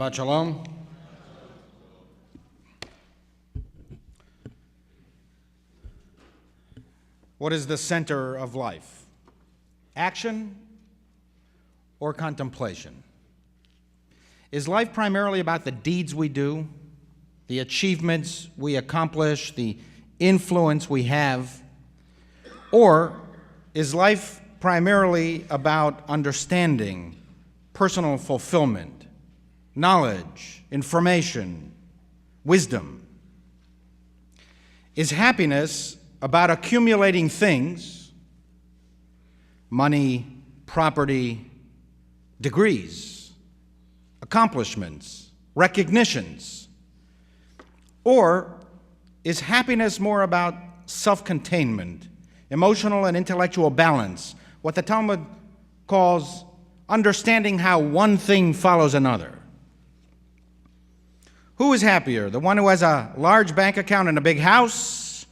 Shabbat Shalom. What is the center of life? Action or contemplation? Is life primarily about the deeds we do, the achievements we accomplish, the influence we have? Or is life primarily about understanding, personal fulfillment, knowledge, information, wisdom? Is happiness about accumulating things, money, property, degrees, accomplishments, recognitions? Or is happiness more about self-containment, emotional and intellectual balance, what the Talmud calls understanding how one thing follows another? Who is happier, the one who has a large bank account and a big house,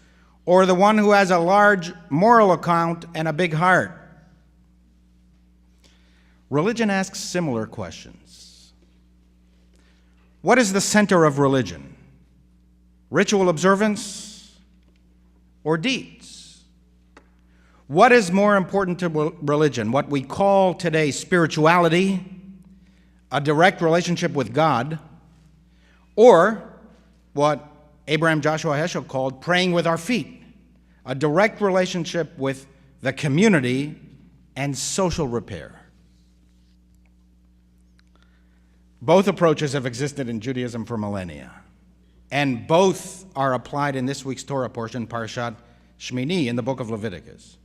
or the one who has a large moral account and a big heart? Religion asks similar questions. What is the center of religion? Ritual observance or deeds? What is more important to religion? What we call today spirituality, a direct relationship with God, or what Abraham Joshua Heschel called praying with our feet, a direct relationship with the community and social repair? Both approaches have existed in Judaism for millennia, and both are applied in this week's Torah portion, Parashat Shmini, in the book of Leviticus.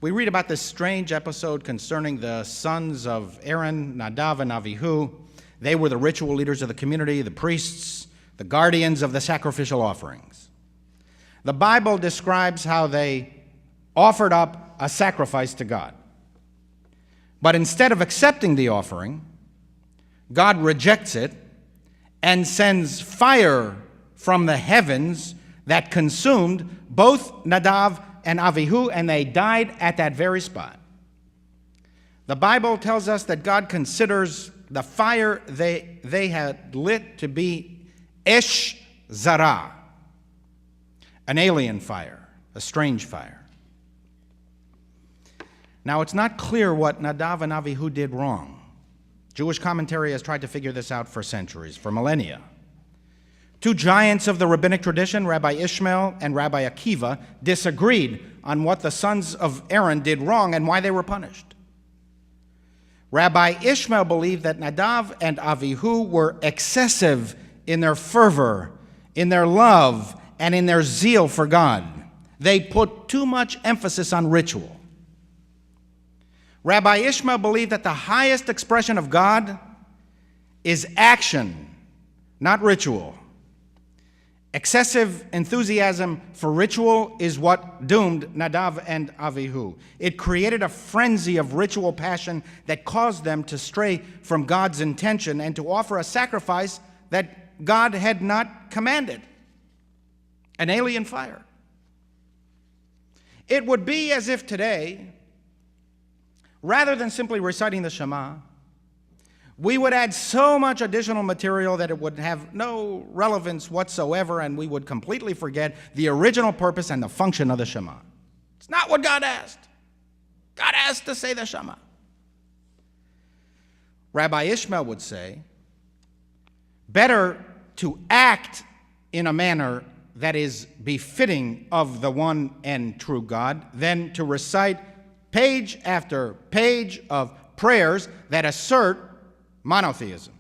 We read about this strange episode concerning the sons of Aaron, Nadav, and Avihu. They were the ritual leaders of the community, the priests, the guardians of the sacrificial offerings. The Bible describes how they offered up a sacrifice to God. But instead of accepting the offering, God rejects it and sends fire from the heavens that consumed both Nadav and Avihu, and they died at that very spot. The Bible tells us that God considers the fire they had lit to be Esh Zara, an alien fire, a strange fire. Now, it's not clear what Nadav and Avihu did wrong. Jewish commentary has tried to figure this out for centuries, for millennia. Two giants of the rabbinic tradition, Rabbi Ishmael and Rabbi Akiva, disagreed on what the sons of Aaron did wrong and why they were punished. Rabbi Ishmael believed that Nadav and Avihu were excessive in their fervor, in their love, and in their zeal for God. They put too much emphasis on ritual. Rabbi Ishmael believed that the highest expression of God is action, not ritual. Excessive enthusiasm for ritual is what doomed Nadav and Avihu. It created a frenzy of ritual passion that caused them to stray from God's intention and to offer a sacrifice that God had not commanded, an alien fire. It would be as if today, rather than simply reciting the Shema, we would add so much additional material that it would have no relevance whatsoever, and we would completely forget the original purpose and the function of the Shema. It's not what God asked. God asked to say the Shema. Rabbi Ishmael would say, better to act in a manner that is befitting of the one and true God than to recite page after page of prayers that assert monotheism.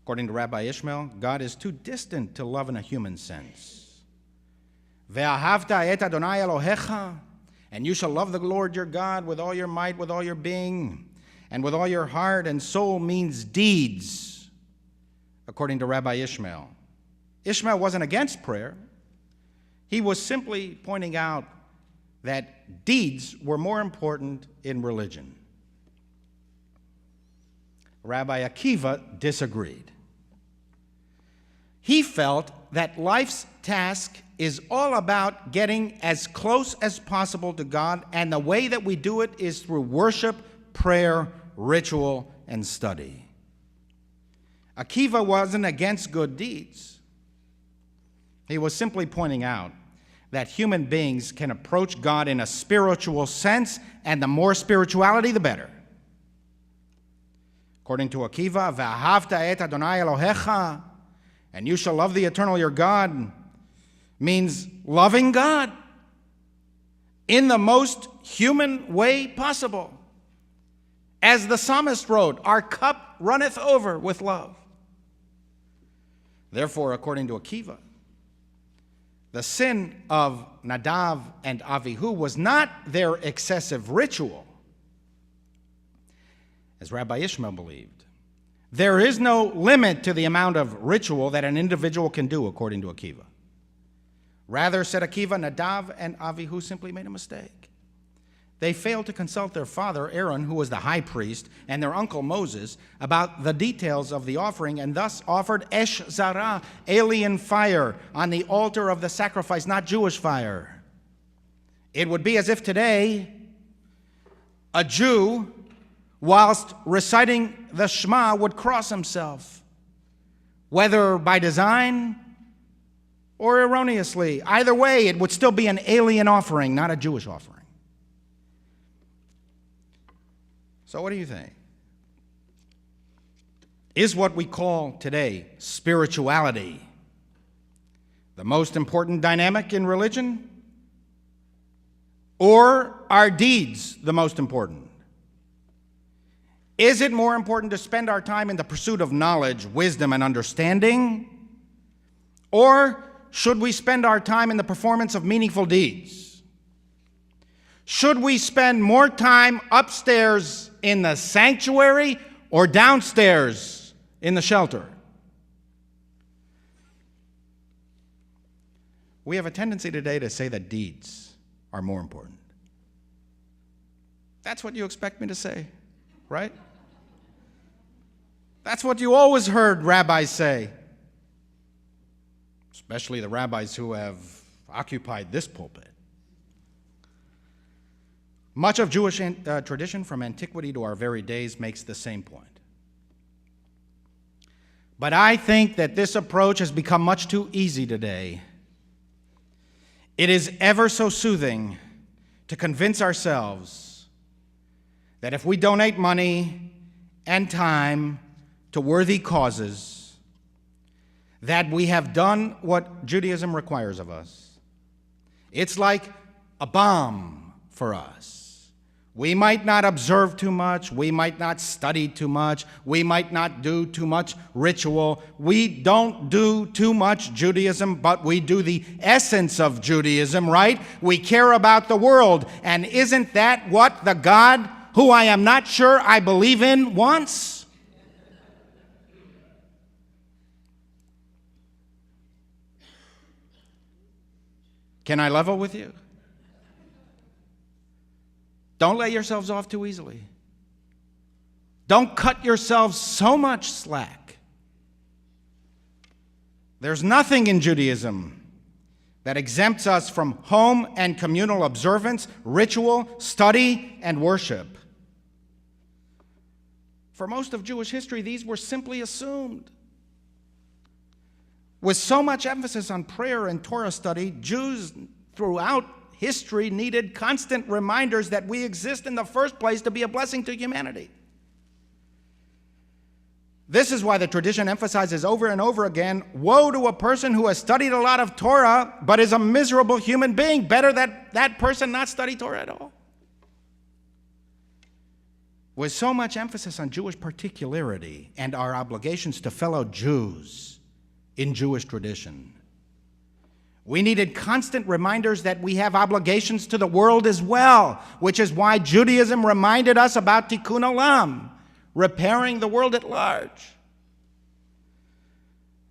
According to Rabbi Ishmael, God is too distant to love in a human sense. Ve'ahavta et Adonai Elohecha, and you shall love the Lord your God with all your might, with all your being, and with all your heart and soul means deeds, according to Rabbi Ishmael. Ishmael wasn't against prayer. He was simply pointing out that deeds were more important in religion. Rabbi Akiva disagreed. He felt that life's task is all about getting as close as possible to God, and the way that we do it is through worship, prayer, ritual, and study. Akiva wasn't against good deeds. He was simply pointing out that human beings can approach God in a spiritual sense, and the more spirituality, the better. According to Akiva, "V'ahavta et Adonai Elohecha," and you shall love the eternal your God, means loving God in the most human way possible. As the psalmist wrote, our cup runneth over with love. Therefore, according to Akiva, the sin of Nadav and Avihu was not their excessive ritual, as Rabbi Ishmael believed. There is no limit to the amount of ritual that an individual can do, according to Akiva. Rather, said Akiva, Nadav and Avihu simply made a mistake. They failed to consult their father, Aaron, who was the high priest, and their uncle, Moses, about the details of the offering, and thus offered Esh Zarah, alien fire, on the altar of the sacrifice, not Jewish fire. It would be as if today a Jew, whilst reciting the Shema, would cross himself, whether by design or erroneously. Either way, it would still be an alien offering, not a Jewish offering. So what do you think? Is what we call today spirituality the most important dynamic in religion? Or are deeds the most important? Is it more important to spend our time in the pursuit of knowledge, wisdom, and understanding? Or should we spend our time in the performance of meaningful deeds? Should we spend more time upstairs in the sanctuary or downstairs in the shelter? We have a tendency today to say that deeds are more important. That's what you expect me to say, right? That's what you always heard rabbis say, especially the rabbis who have occupied this pulpit. Much of Jewish tradition from antiquity to our very days makes the same point. But I think that this approach has become much too easy today. It is ever so soothing to convince ourselves that if we donate money and time to worthy causes, that we have done what Judaism requires of us. It's like a balm for us. We might not observe too much, we might not study too much, we might not do too much ritual. We don't do too much Judaism, but we do the essence of Judaism, right? We care about the world, and isn't that what the God, who I am not sure I believe in, wants? Can I level with you? Don't let yourselves off too easily. Don't cut yourselves so much slack. There's nothing in Judaism that exempts us from home and communal observance, ritual, study, and worship. For most of Jewish history, these were simply assumed. With so much emphasis on prayer and Torah study, Jews throughout history needed constant reminders that we exist in the first place to be a blessing to humanity. This is why the tradition emphasizes over and over again, woe to a person who has studied a lot of Torah but is a miserable human being. Better that person not study Torah at all. With so much emphasis on Jewish particularity and our obligations to fellow Jews in Jewish tradition, we needed constant reminders that we have obligations to the world as well, which is why Judaism reminded us about tikkun olam, repairing the world at large.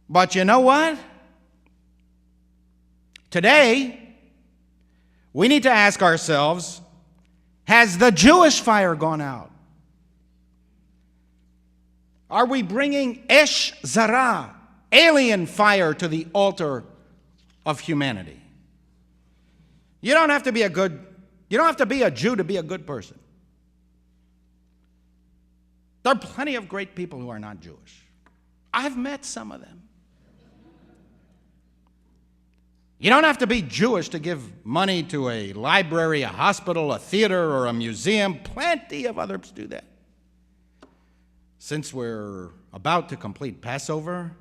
But you know what? Today, we need to ask ourselves, has the Jewish fire gone out? Are we bringing Esh Zarah, alien fire, to the altar of humanity? You don't have to be a Jew to be a good person. There are plenty of great people who are not Jewish. I've met some of them. You don't have to be Jewish to give money to a library, a hospital, a theater, or a museum. Plenty of others do that. Since we're about to complete Passover,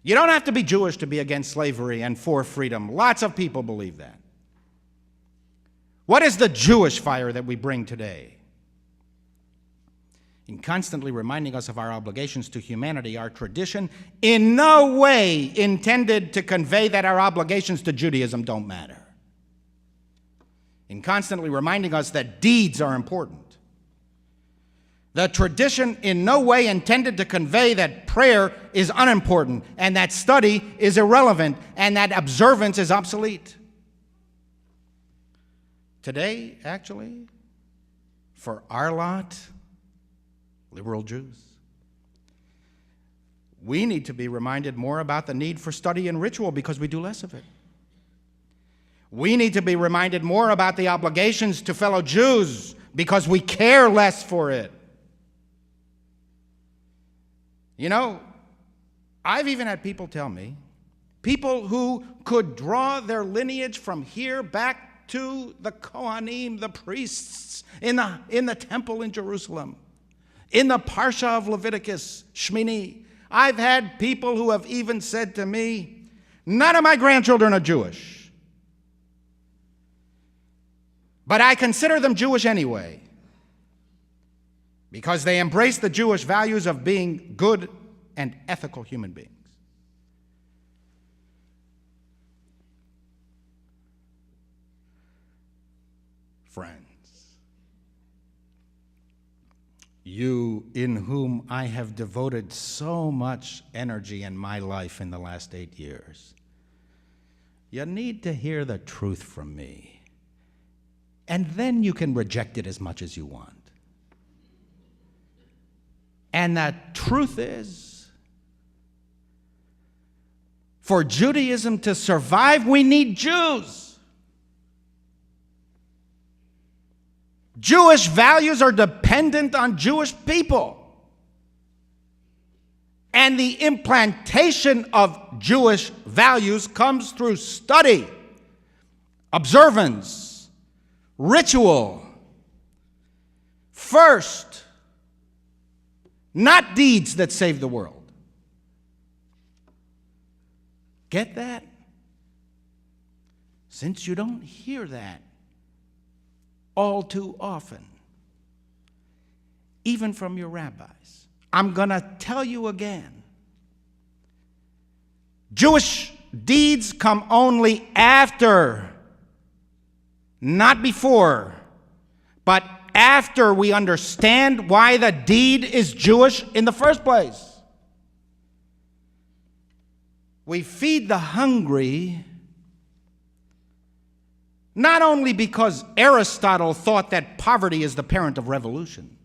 you don't have to be Jewish to be against slavery and for freedom. Lots of people believe that. What is the Jewish fire that we bring today? In constantly reminding us of our obligations to humanity, our tradition in no way intended to convey that our obligations to Judaism don't matter. In constantly reminding us that deeds are important. The tradition in no way intended to convey that prayer is unimportant and that study is irrelevant and that observance is obsolete. Today, actually, for our lot, liberal Jews, we need to be reminded more about the need for study and ritual because we do less of it. We need to be reminded more about the obligations to fellow Jews because we care less for it. You know, I've even had people tell me, people who could draw their lineage from here back to the Kohanim, the priests in the temple in Jerusalem, in the Parsha of Leviticus, Shmini. I've had people who have even said to me, none of my grandchildren are Jewish, but I consider them Jewish anyway, because they embrace the Jewish values of being good and ethical human beings. Friends, you in whom I have devoted so much energy in my life in the last 8 years, you need to hear the truth from me, and then you can reject it as much as you want. And the truth is, for Judaism to survive, we need Jews. Jewish values are dependent on Jewish people. And the implantation of Jewish values comes through study, observance, ritual. First, not deeds that save the world. Get that? Since you don't hear that all too often, even from your rabbis, I'm going to tell you again. Jewish deeds come only after, not before, but after we understand why the deed is Jewish in the first place. We feed the hungry not only because Aristotle thought that poverty is the parent of revolution,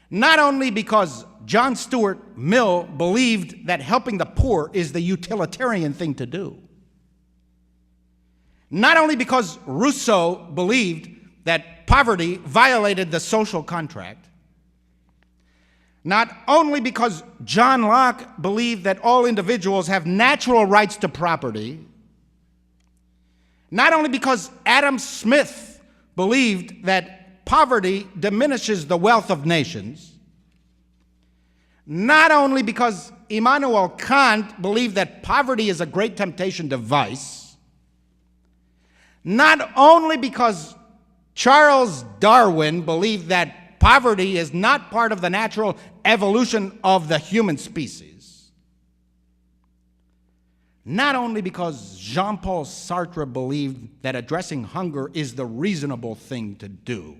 not only because John Stuart Mill believed that helping the poor is the utilitarian thing to do, not only because Rousseau believed that poverty violated the social contract, not only because John Locke believed that all individuals have natural rights to property, not only because Adam Smith believed that poverty diminishes the wealth of nations, not only because Immanuel Kant believed that poverty is a great temptation to vice, not only because Charles Darwin believed that poverty is not part of the natural evolution of the human species, not only because Jean-Paul Sartre believed that addressing hunger is the reasonable thing to do,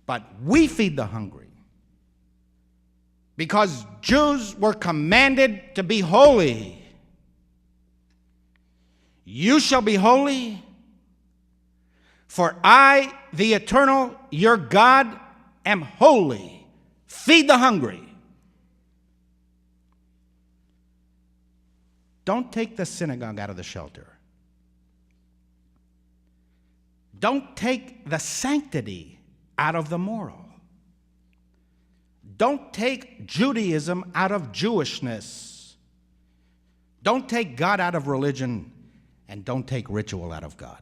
but we feed the hungry because Jews were commanded to be holy. You shall be holy, for I, the eternal, your God, am holy. Feed the hungry. Don't take the synagogue out of the shelter. Don't take the sanctity out of the moral. Don't take Judaism out of Jewishness. Don't take God out of religion, and don't take ritual out of God.